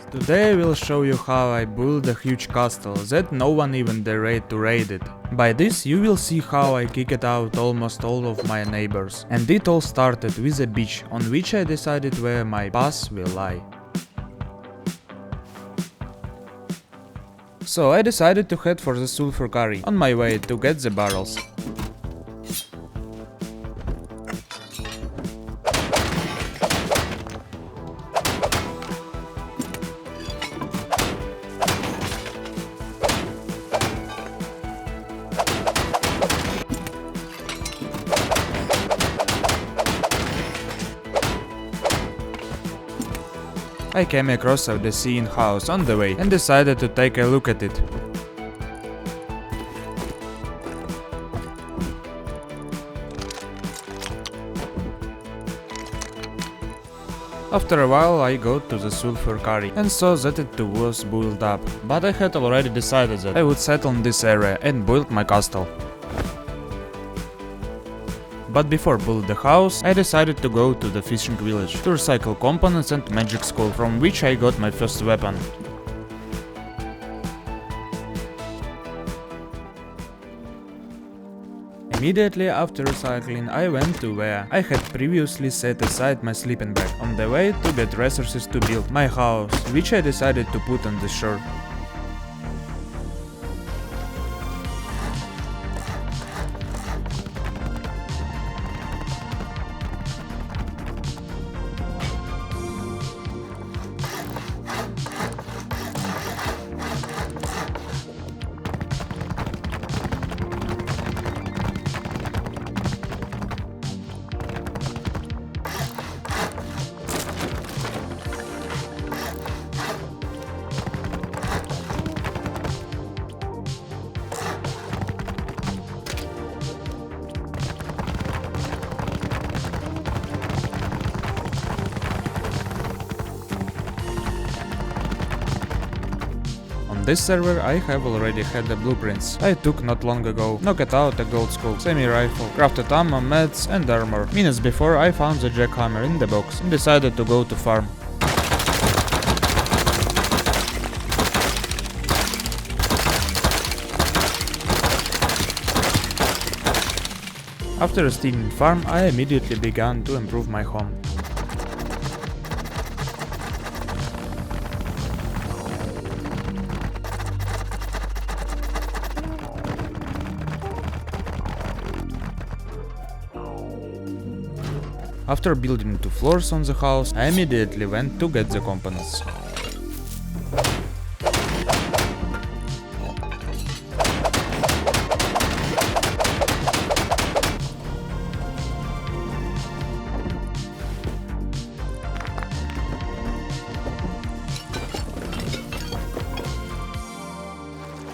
Today I will show you how I build a huge castle that no one even dared to raid it. By this you will see how I kicked out almost all of my neighbors. And it all started with a beach on which I decided where my base will lie. So I decided to head for the sulfur quarry on my way to get the barrels. I came across a decaying house on the way and decided to take a look at it. After a while I got to the sulfur quarry and saw that it too was built up, but I had already decided that I would settle in this area and build my castle. But before build the house, I decided to go to the fishing village to recycle components and magic skull, from which I got my first weapon. Immediately after recycling, I went to where I had previously set aside my sleeping bag on the way to get resources to build my house, which I decided to put on the shore. On this server I have already had the blueprints I took not long ago, knocked out a gold skull, semi-rifle, crafted ammo, meds and armor. Minutes before I found the jackhammer in the box and decided to go to farm. After a steaming farm, I immediately began to improve my home. After building 2 floors on the house, I immediately went to get the components.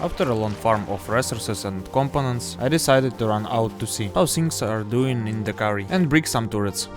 After a long farm of resources and components, I decided to run out to see how things are doing in the quarry and brick some turrets.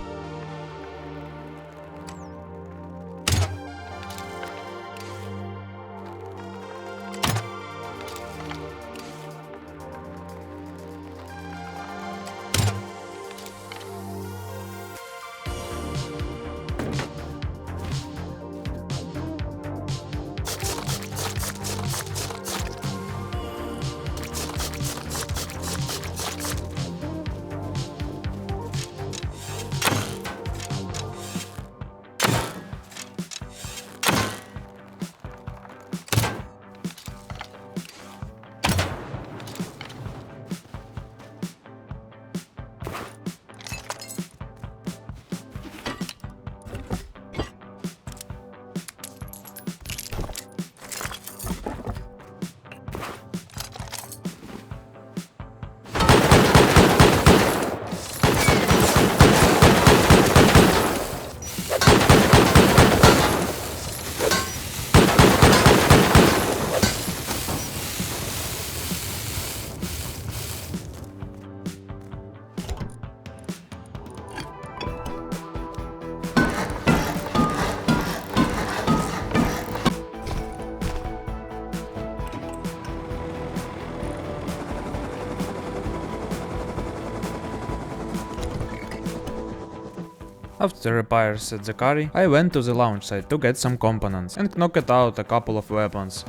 After repairs at the quarry, I went to the launch site to get some components and knocked out a couple of weapons.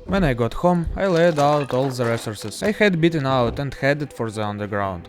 When I got home, I laid out all the resources I had beaten out and headed for the underground.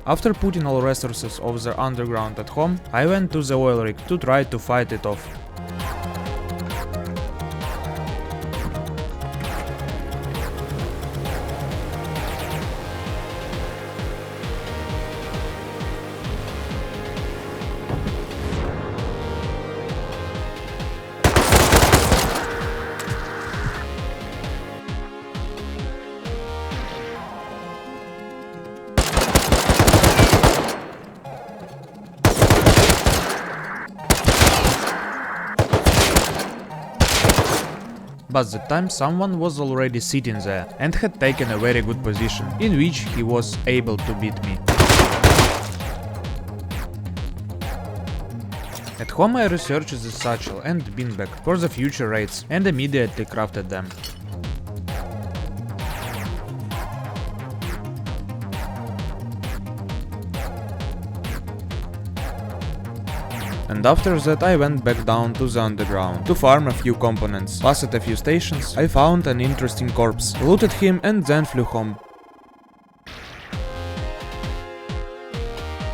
After putting all resources of the underground at home, I went to the oil rig to try to fight it off. But that time someone was already sitting there and had taken a very good position, in which he was able to beat me. At home I researched the satchel and beanbag for the future raids and immediately crafted them. And after that I went back down to the underground to farm a few components. Plus at a few stations I found an interesting corpse, looted him and then flew home.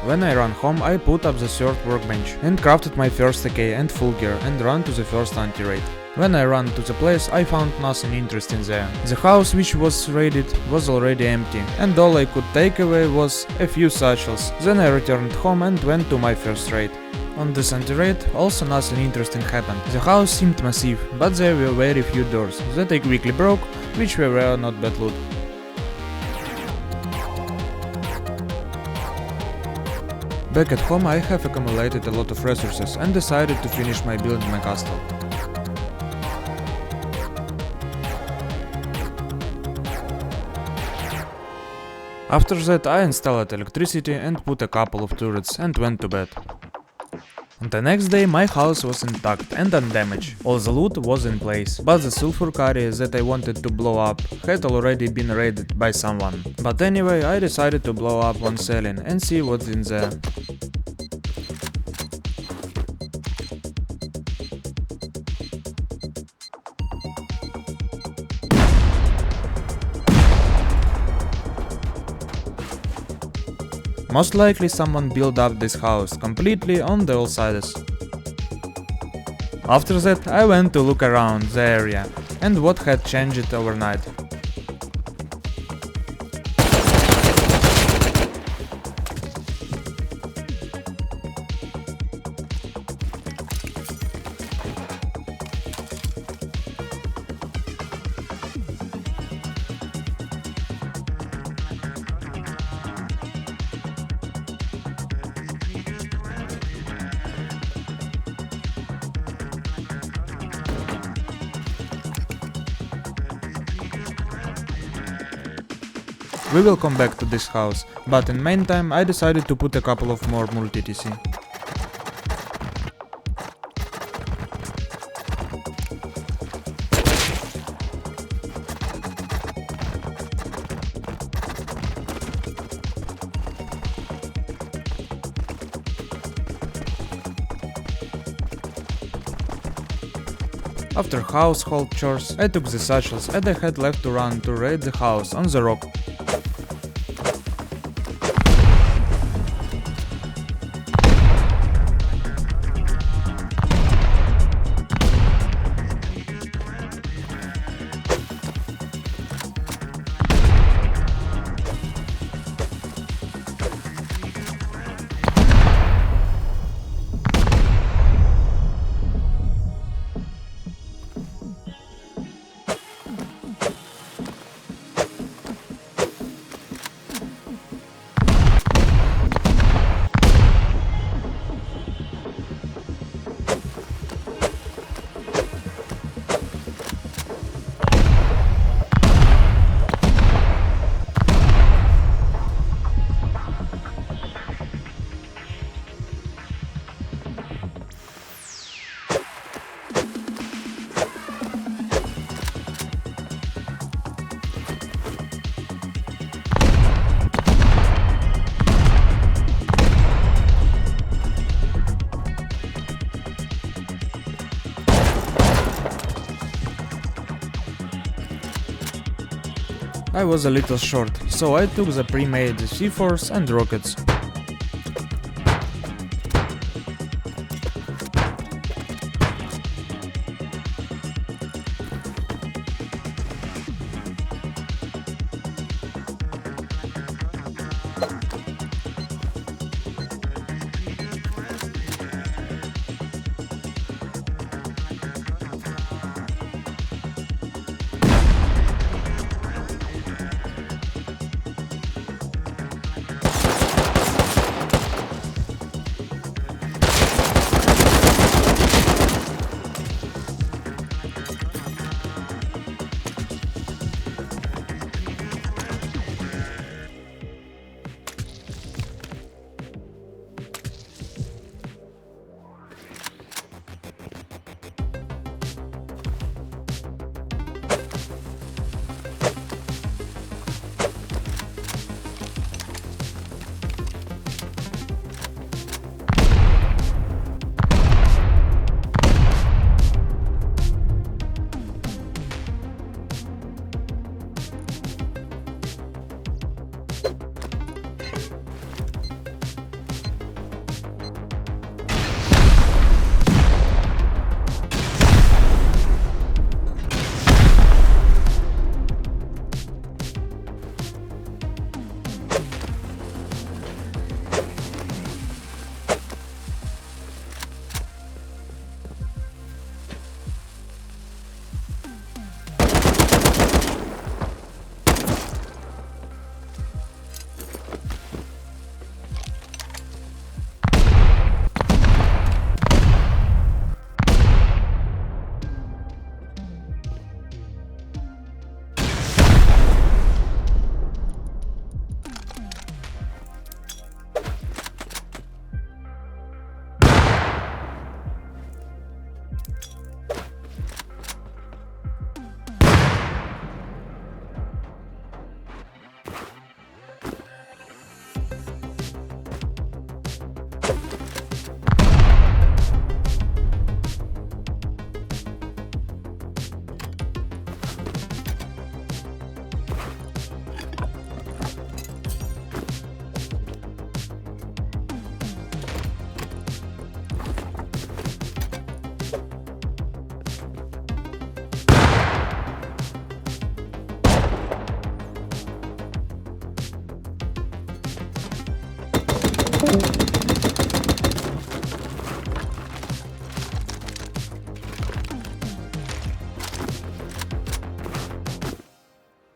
When I ran home I put up the third workbench and crafted my first AK and full gear and ran to the first anti-raid. When I ran to the place I found nothing interesting there. The house which was raided was already empty and all I could take away was a few satchels. Then I returned home and went to my first raid. On this anti-raid also nothing interesting happened. The house seemed massive, but there were very few doors that I quickly broke, which were not bad loot. Back at home I have accumulated a lot of resources and decided to finish my build in my castle. After that I installed electricity and put a couple of turrets and went to bed. The next day my house was intact and undamaged, all the loot was in place, but the sulfur quarry that I wanted to blow up had already been raided by someone. But anyway, I decided to blow up one ceiling and see what's in there. Most likely someone built up this house completely on the all sides. After that I went to look around the area and what had changed overnight. We will come back to this house, but in meantime I decided to put a couple of more multi-TC. After household chores, I took the satchels and I had left to run to raid the house on the rock. I was a little short, so I took the pre-made C4s and rockets.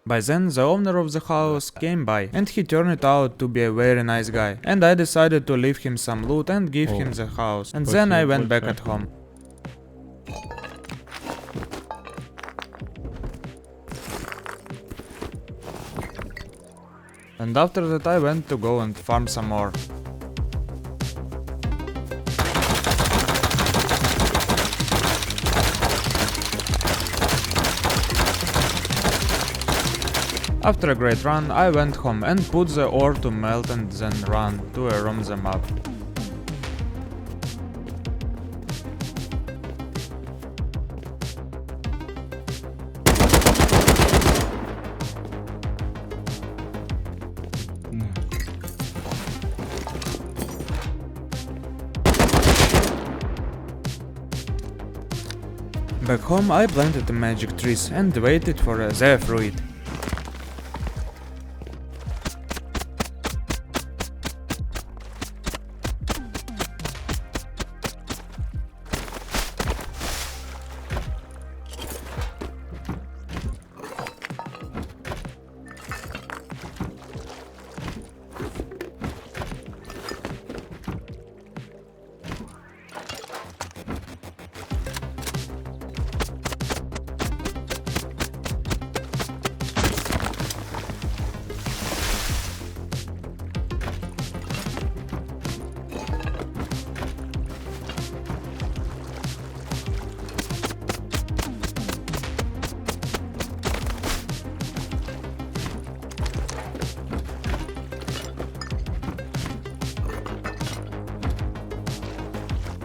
By then the owner of the house came by and he turned out to be a very nice guy, and I decided to leave him some loot and give him the house, and then I went back at home. And after that I went to go and farm some more. After a great run, I went home and put the ore to melt and then run to roam the map. Back home I planted the magic trees and waited for their fruit.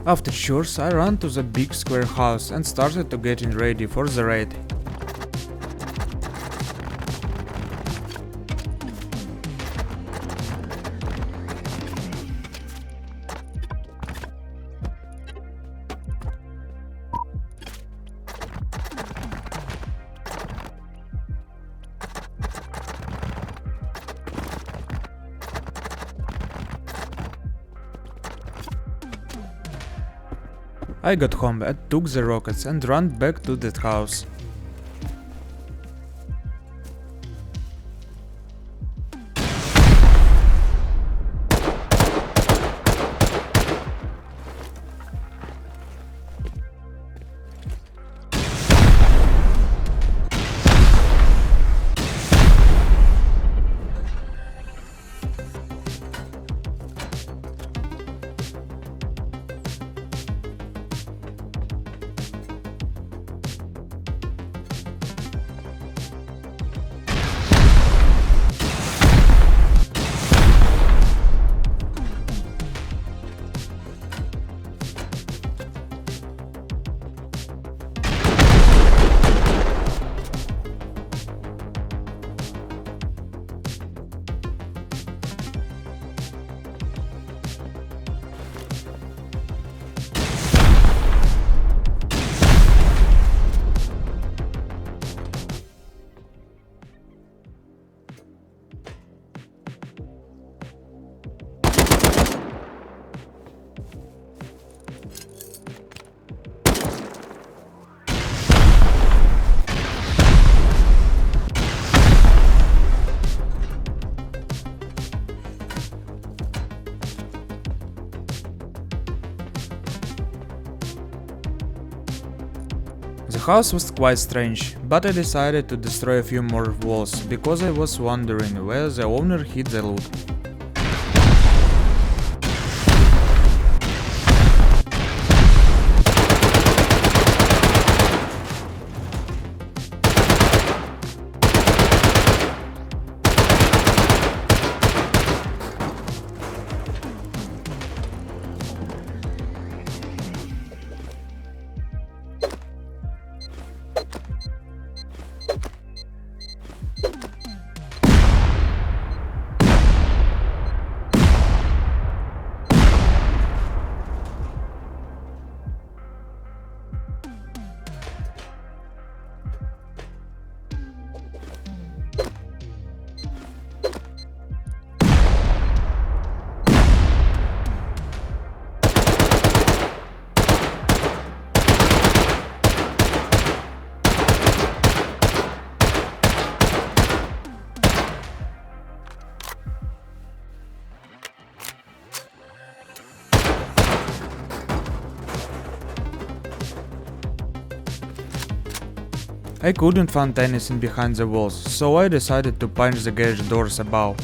After chores, I ran to the big square house and started to getting ready for the raid. I got home and took the rockets and ran back to that house. The house was quite strange, but I decided to destroy a few more walls, because I was wondering where the owner hid the loot. I couldn't find anything behind the walls, so I decided to punch the garage doors above.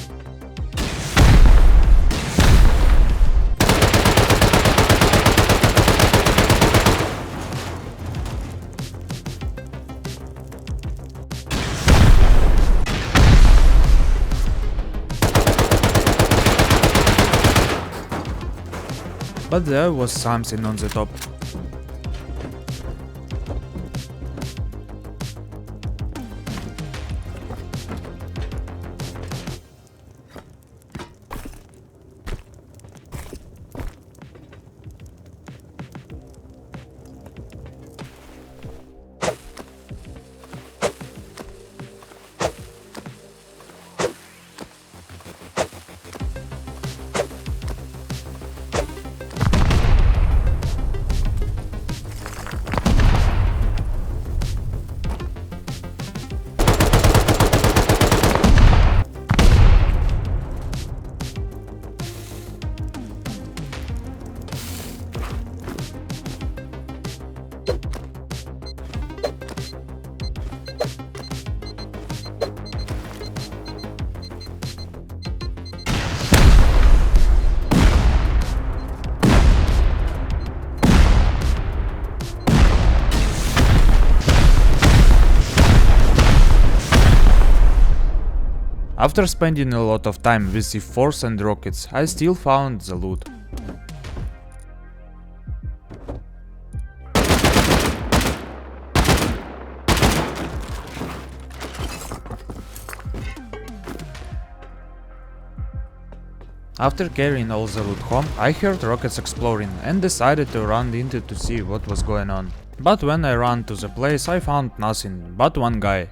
But there was something on the top. After spending a lot of time with C4s and rockets, I still found the loot. After carrying all the loot home, I heard rockets exploring and decided to run into to see what was going on. But when I ran to the place, I found nothing but one guy.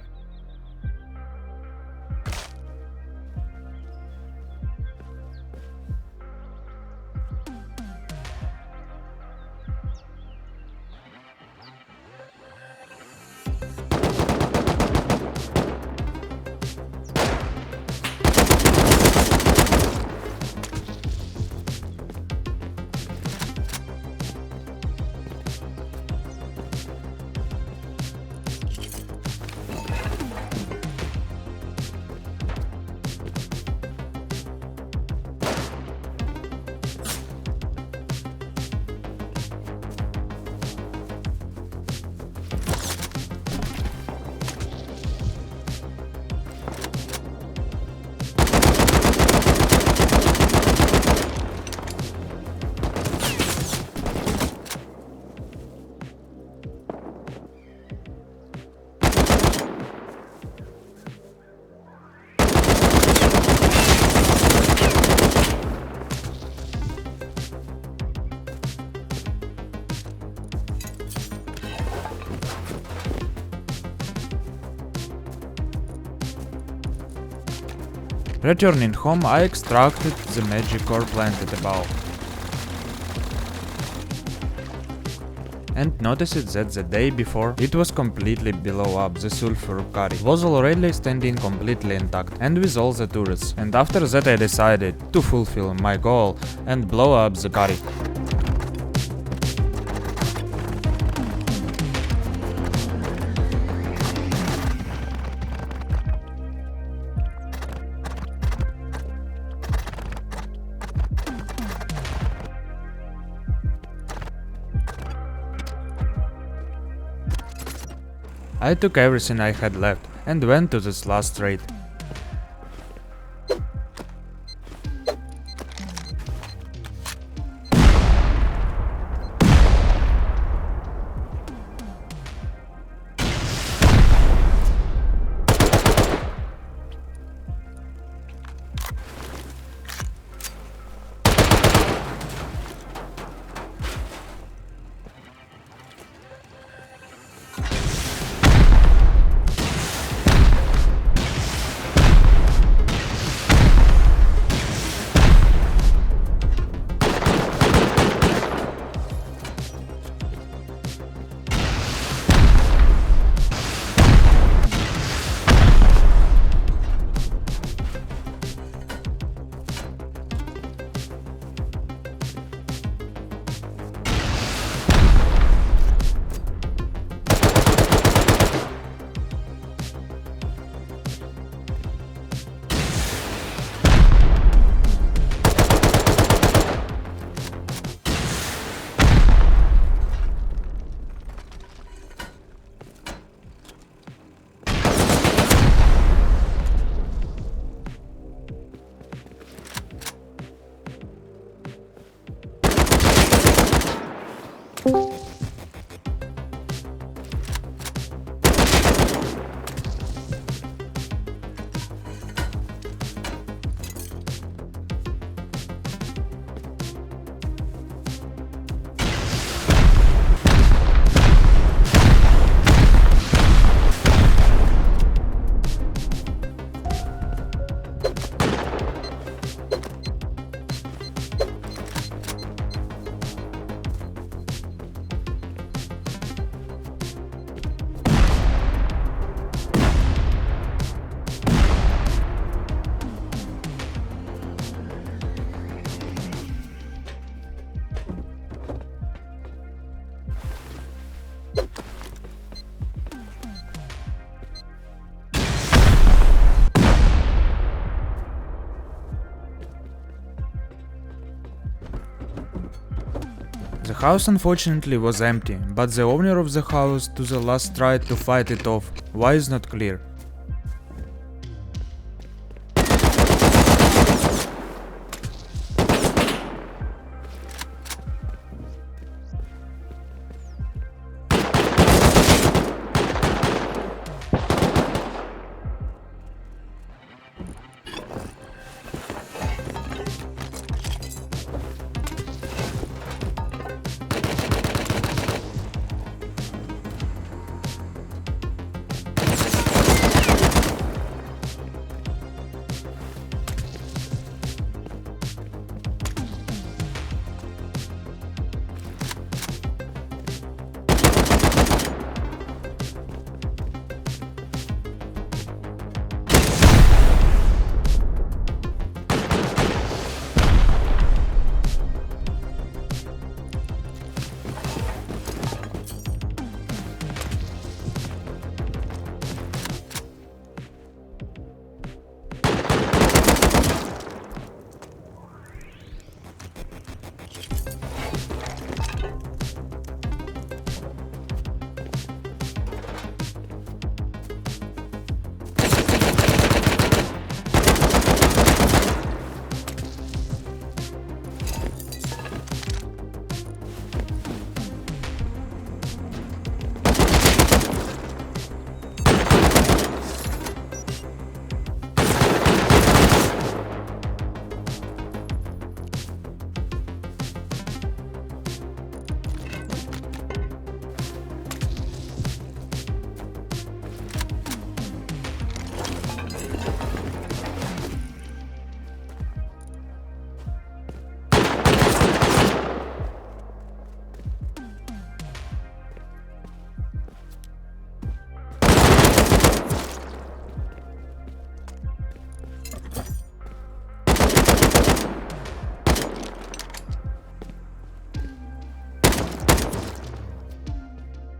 Returning home, I extracted the magic ore planted above. And noticed that the day before, it was completely below up. The sulfur quarry was already standing completely intact and with all the turrets. And after that I decided to fulfill my goal and blow up the quarry. I took everything I had left and went to this last raid. The house unfortunately was empty, but the owner of the house to the last tried to fight it off. Why is not clear.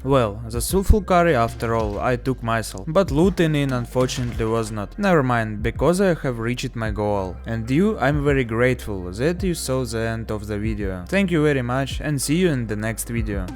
Well, the sulfur quarry after all I took myself, but looting in unfortunately was not. Never mind, because I have reached my goal. And you, I'm very grateful that you saw the end of the video. Thank you very much and see you in the next video.